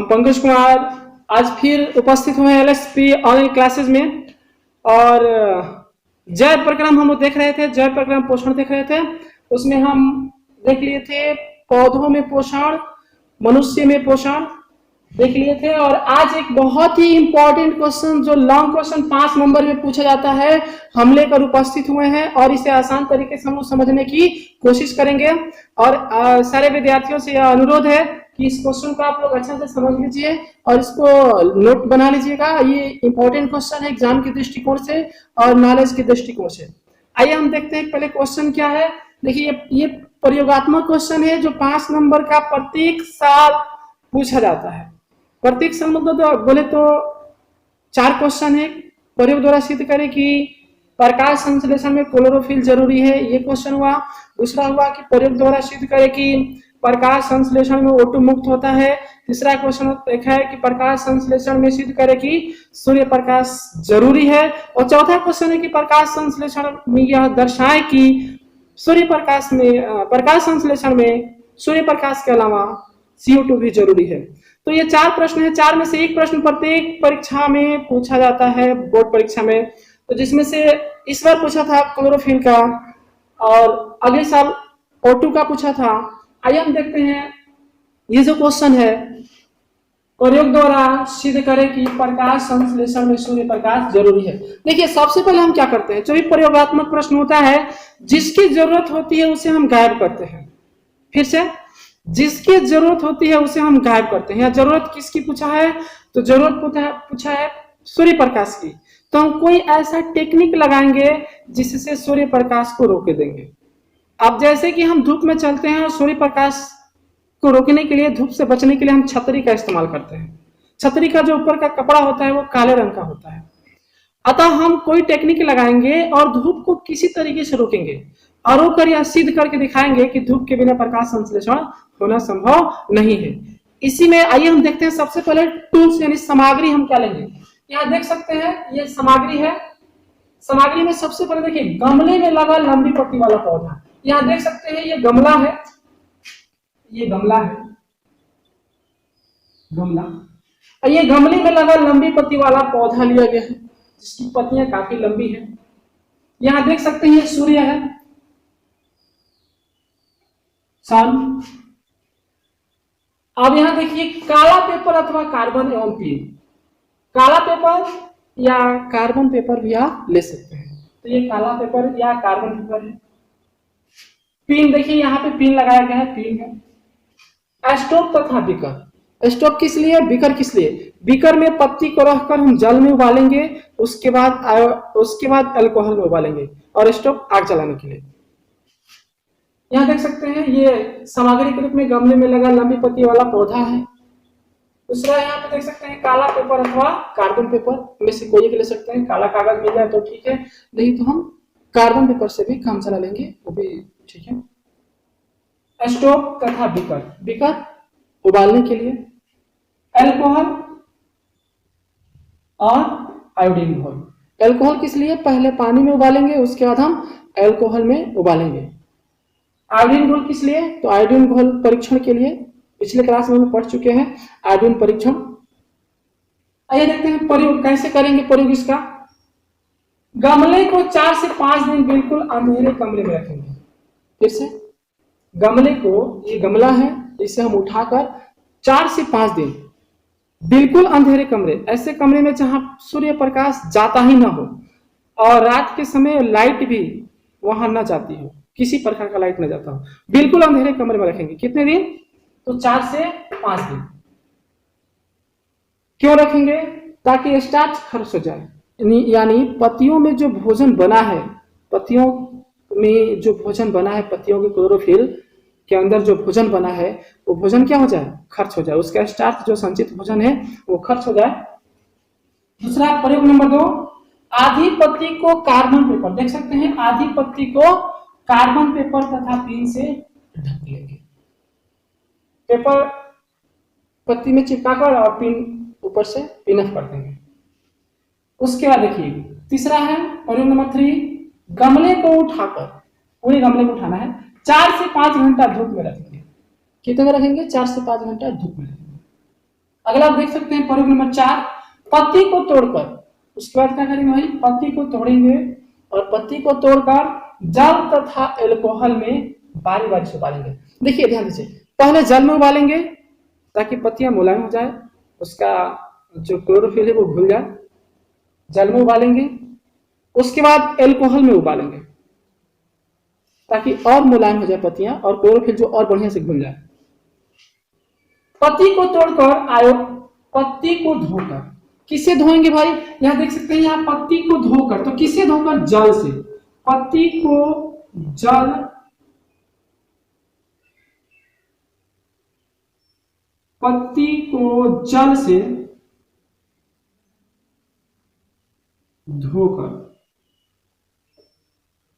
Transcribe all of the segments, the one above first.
पंकज कुमार आज फिर उपस्थित हुए हैं एलएसपी ऑनलाइन क्लासेस में। और जैव प्रक्रम हम देख रहे थे, जैव प्रक्रम पोषण देख रहे थे। उसमें हम देख लिए थे पौधों में पोषण, मनुष्य में पोषण देख लिए थे। और आज एक बहुत ही इंपॉर्टेंट क्वेश्चन जो लॉन्ग क्वेश्चन 5 नंबर में पूछा जाता है, हम लेकर उपस्थित हुए हैं और इसे आसान तरीके से हम लोग समझने की कोशिश करेंगे। और सारे विद्यार्थियों से यह अनुरोध है कि इस क्वेश्चन को आप लोग अच्छे से समझ लीजिए और इसको नोट बना लीजिएगा। ये इंपॉर्टेंट क्वेश्चन है एग्जाम के दृष्टिकोण से और नॉलेज के दृष्टिकोण से। आइए हम देखते हैं पहले क्वेश्चन क्या है। देखिए ये प्रयोगात्मक क्वेश्चन है जो 5 नंबर का प्रत्येक साल पूछा जाता है। प्रत्येक साल मतलब बोले तो 4 क्वेश्चन है। प्रयोग द्वारा सिद्ध करें कि प्रकाश संश्लेषण में क्लोरोफिल जरूरी है, ये क्वेश्चन हुआ। दूसरा हुआ कि प्रयोग द्वारा सिद्ध करें कि प्रकाश संश्लेषण में O2 मुक्त होता है। तीसरा क्वेश्चन देखा है कि प्रकाश संश्लेषण में सिद्ध करें कि सूर्य प्रकाश जरूरी है। और चौथा क्वेश्चन है कि प्रकाश संश्लेषण में यह दर्शाए कि सूर्य प्रकाश में प्रकाश संश्लेषण में सूर्य प्रकाश के अलावा CO2 भी जरूरी है। तो ये 4 प्रश्न है। 4 में से एक प्रश्न प्रत्येक परीक्षा में पूछा जाता है, बोर्ड परीक्षा में। तो जिसमें से इस बार पूछा था क्लोरोफिल का और अगले साल O2 का पूछा था। आइए हम देखते हैं ये जो क्वेश्चन है, प्रयोग द्वारा सिद्ध करें कि प्रकाश संश्लेषण में सूर्य प्रकाश जरूरी है। देखिए सबसे पहले हम क्या करते हैं, जो भी प्रयोगात्मक प्रश्न होता है जिसकी जरूरत होती है उसे हम गायब करते हैं। फिर से जिसकी जरूरत होती है उसे हम गायब करते हैं। जरूरत किसकी पूछा है, तो जरूरत पूछा है सूर्य प्रकाश की। तो हम कोई ऐसा टेक्निक लगाएंगे जिससे सूर्य प्रकाश को रोके देंगे। अब जैसे कि हम धूप में चलते हैं और सूर्य प्रकाश को रोकने के लिए, धूप से बचने के लिए हम छतरी का इस्तेमाल करते हैं। छतरी का जो ऊपर का कपड़ा होता है वो काले रंग का होता है। अतः हम कोई टेक्निक लगाएंगे और धूप को किसी तरीके से रोकेंगे और रोक कर या सिद्ध करके दिखाएंगे कि धूप के बिना प्रकाश संश्लेषण होना संभव नहीं है। इसी में आइए हम देखते हैं सबसे पहले टूल्स यानी सामग्री हम क्या लेंगे। यहाँ देख सकते हैं ये सामग्री है। सामग्री में सबसे पहले देखिए गमले में लगा लंबी पत्ती वाला पौधा। यहाँ देख सकते हैं ये गमला है, ये गमला है, गमला। ये गमले में लगा लंबी पत्ती वाला पौधा लिया गया है जिसकी पत्तियां काफी लंबी है। यहाँ देख सकते हैं ये सूर्य है, सन। अब यहाँ देखिए काला पेपर अथवा कार्बन एवं पिन। काला पेपर या कार्बन पेपर भी आप ले सकते हैं। तो ये काला पेपर या कार्बन पेपर है। पिन देखिए यहाँ पे पिन लगाया गया है, पिन है। स्टोव तथा बीकर। स्टोव किस लिए, बीकर किस लिए? बीकर में पत्ती को रखकर हम जल में उबालेंगे, उसके बाद अल्कोहल में उबालेंगे और स्टोव आग जलाने के लिए। यहाँ देख सकते हैं ये सामग्री के रूप में गमले में लगा लंबी पत्ती वाला पौधा है। दूसरा यहाँ पे देख सकते हैं काला पेपर अथवा कार्बन पेपर में से कोई एक ले सकते हैं। काला कागज मिल जाए तो ठीक है, नहीं तो हम कार्बन पेपर से भी काम चला लेंगे, वो भी ठीक है। स्टोव तथा बीकर। बीकर उबालने के लिए, अल्कोहल और आयोडीन घोल। अल्कोहल किस लिए, पहले पानी में उबालेंगे उसके बाद हम अल्कोहल में उबालेंगे। आयोडीन घोल किस लिए, तो आयोडीन घोल परीक्षण के लिए। पिछले क्लास में हम पढ़ चुके हैं आयोडीन परीक्षण। आइए देखते हैं प्रयोग कैसे करेंगे। प्रयोग इसका, गमले को 4 से 5 दिन बिल्कुल अंधेरे कमरे में रखेंगे। फिर से गमले को, ये गमला है, इसे हम उठाकर 4 से 5 दिन बिल्कुल अंधेरे कमरे, ऐसे कमरे में जहां सूर्य प्रकाश जाता ही ना हो और रात के समय लाइट भी वहां ना जाती हो, किसी प्रकार का लाइट ना जाता हो, बिल्कुल अंधेरे कमरे में रखेंगे। कितने दिन, तो 4 से 5 दिन। क्यों रखेंगे, ताकि स्टार्च खर्च हो जाए, यानी पत्तियों में जो भोजन बना है, पत्तियों में जो भोजन बना है, पत्तियों के क्लोरोफिल के अंदर जो भोजन बना है वो भोजन क्या हो जाए, खर्च हो जाए। उसका स्टार्च जो संचित भोजन है वो खर्च हो जाए। दूसरा प्रयोग नंबर 2, आधी पत्ती को कार्बन पेपर, देख सकते हैं आधी पत्ती को कार्बन पेपर तथा पिन से ढक लेंगे। पेपर पत्ती में चिपकाकर और पिन ऊपर से पिन ऑफ कर देंगे। उसके बाद देखिए तीसरा है प्रयोग नंबर 3, गमले को उठाकर, पूरे गमले को उठाना है, 4 से 5 घंटा धूप में रखेंगे। कितने में रखेंगे, 4 से 5 घंटा धूप में रखेंगे। अगला आप देख सकते हैं प्रयोग नंबर 4, पत्ती को तोड़कर। उसके बाद क्या करेंगे भाई, पत्ती को तोड़ेंगे और पत्ती को तोड़कर जल तथा एल्कोहल में बारी बारी से उबालेंगे। देखिए ध्यान दीजिए, पहले जल में उबालेंगे ताकि पत्तियां मुलायम हो जाए, उसका जो क्लोरोफिल है वो घुल जाए, जल में उबालेंगे। उसके बाद एल्कोहल में उबालेंगे ताकि और मुलायम हो जाए पत्तियां और क्लोरोफिल जो और बढ़िया से घुल जाए। पत्ती को तोड़कर पत्ती को धोकर, किससे धोएंगे भाई, यहां देख सकते हैं, यहां पत्ती को धोकर, तो किससे धोकर, जल से। पत्ती को जल से धोकर,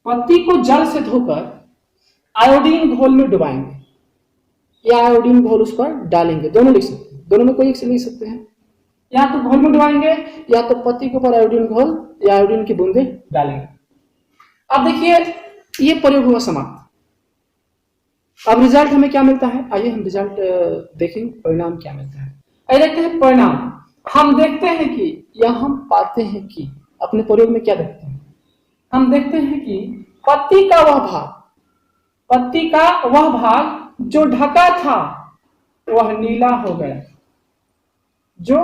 पत्ती को जल से धोकर आयोडीन घोल में डुबाएंगे या आयोडीन घोल उस पर डालेंगे, दोनों लिख सकते हैं, दोनों में कोई एक से लिख सकते हैं। या तो घोल में डुबाएंगे या तो पत्ती के ऊपर आयोडीन घोल या आयोडीन की बूंदे डालेंगे। अब देखिए ये प्रयोग हुआ समाप्त। अब रिजल्ट हमें क्या मिलता है, आइए हम रिजल्ट देखेंगे, परिणाम क्या मिलता है। आइए देखते हैं परिणाम। हम देखते हैं कि या हम पाते हैं कि, अपने प्रयोग में क्या देखते हैं, हम देखते हैं कि पत्ती का वह भाग जो ढका था वह नीला हो गया, जो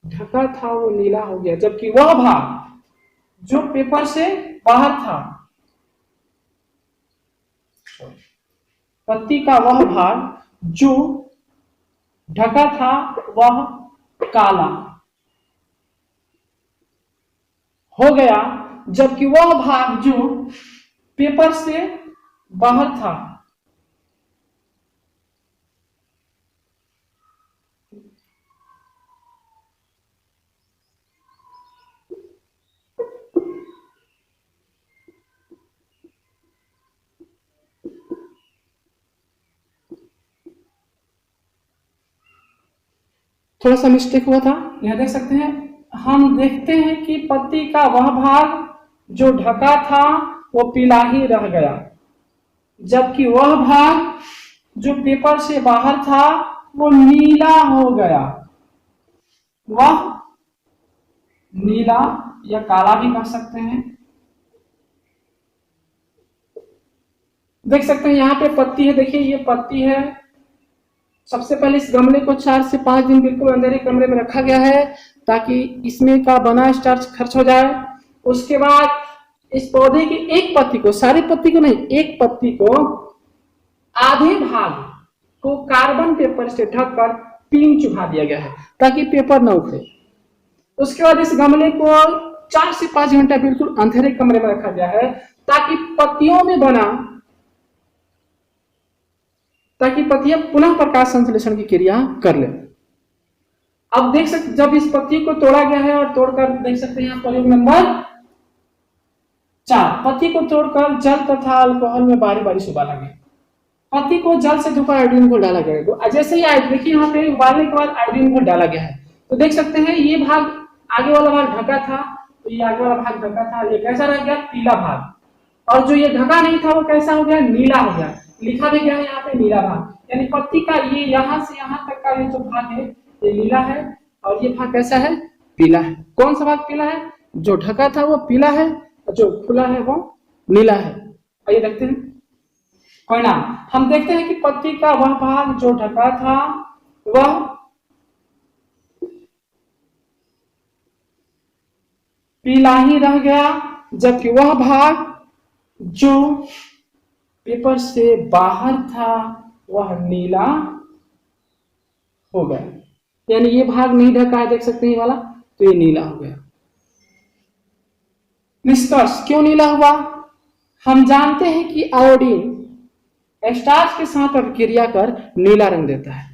ढका था वो नीला हो गया, जबकि वह भाग जो पेपर से बाहर था, पत्ती का वह भाग जो ढका था वह काला हो गया, जबकि वह भाग जो पेपर से बाहर था थोड़ा सा मिस्टेक हुआ था, यहां देख सकते हैं। हम देखते हैं कि पत्ती का वह भाग जो ढका था वो पीला ही रह गया, जबकि वह भाग जो पेपर से बाहर था वो नीला हो गया। वह नीला या काला भी कह सकते हैं। देख सकते हैं यहाँ पे पत्ती है, देखिए ये पत्ती है। सबसे पहले इस गमले को 4 से 5 दिन बिल्कुल अंधेरे कमरे में रखा गया है ताकि इसमें का बना स्टार्च खर्च हो जाए। उसके बाद इस पौधे की एक पत्ती को, सारी पत्ती को नहीं, एक पत्ती को आधे भाग को कार्बन पेपर से ढककर पीन चुभा दिया गया है ताकि पेपर न उखड़े। उसके बाद इस गमले को 4 से 5 घंटा बिल्कुल अंधेरे कमरे में रखा गया है ताकि पत्तियां पुनः प्रकाश संश्लेषण की क्रिया कर ले। अब देख सकते, जब इस पत्ती को तोड़ा गया है और तोड़कर देख सकते हैं यहाँ प्रयोग नंबर 4, पत्ती को तोड़कर जल तथा अल्कोहल में बारी बारी से उबाला गया। पत्ती को जल से धोकर आयोडीन घोल डाला गया। तो जैसे ही देखिए यहाँ पे उबालने के बाद आयोडीन घोल डाला गया है, तो देख सकते हैं ये भाग, आगे वाला भाग ढका था, तो ये आगे वाला भाग ढका था, ये कैसा रह गया, पीला भाग, और जो ये ढका नहीं था वो कैसा हो गया, नीला हो गया। लिखा भी गया है यहाँ पे नीला भाग, यानी पत्ती का ये यहाँ से यहाँ तक का ये जो भाग है ये नीला है और ये भाग कैसा है, पीला है। कौन सा भाग पीला है, जो ढका था वो पीला है, जो खुला है वो नीला है। आइए देखते हैं परिणाम। हम देखते हैं कि पत्ती का वह भाग जो ढका था वह पीला ही रह गया, जबकि वह भाग जो पेपर से बाहर था वह नीला हो गया। यानी ये भाग नहीं ढका है, देख सकते हैं ये वाला, तो ये नीला हो गया। निष्कर्ष, क्यों नीला हुआ, हम जानते हैं कि आयोडीन स्टार्च के साथ अभिक्रिया कर नीला रंग देता है।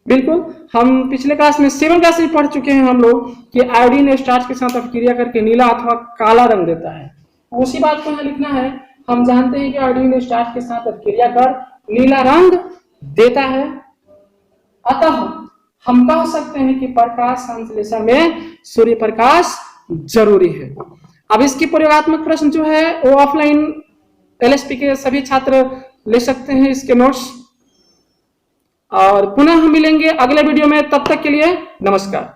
बिल्कुल, हम पिछले क्लास में 7 क्लास में पढ़ चुके हैं हम लोग कि आयोडीन स्टार्च के साथ अभिक्रिया करके नीला अथवा काला रंग देता है। उसी बात को यहाँ लिखना है। हम जानते हैं कि आयोडीन स्टार्च के साथ अभिक्रिया कर नीला रंग देता है, अतः हम कह सकते हैं कि प्रकाश संश्लेषण में सूर्य प्रकाश जरूरी है। अब इसकी प्रयोगात्मक प्रश्न जो है वो ऑफलाइन एलएसपी के सभी छात्र ले सकते हैं इसके नोट्स। और पुनः हम मिलेंगे अगले वीडियो में, तब तक के लिए नमस्कार।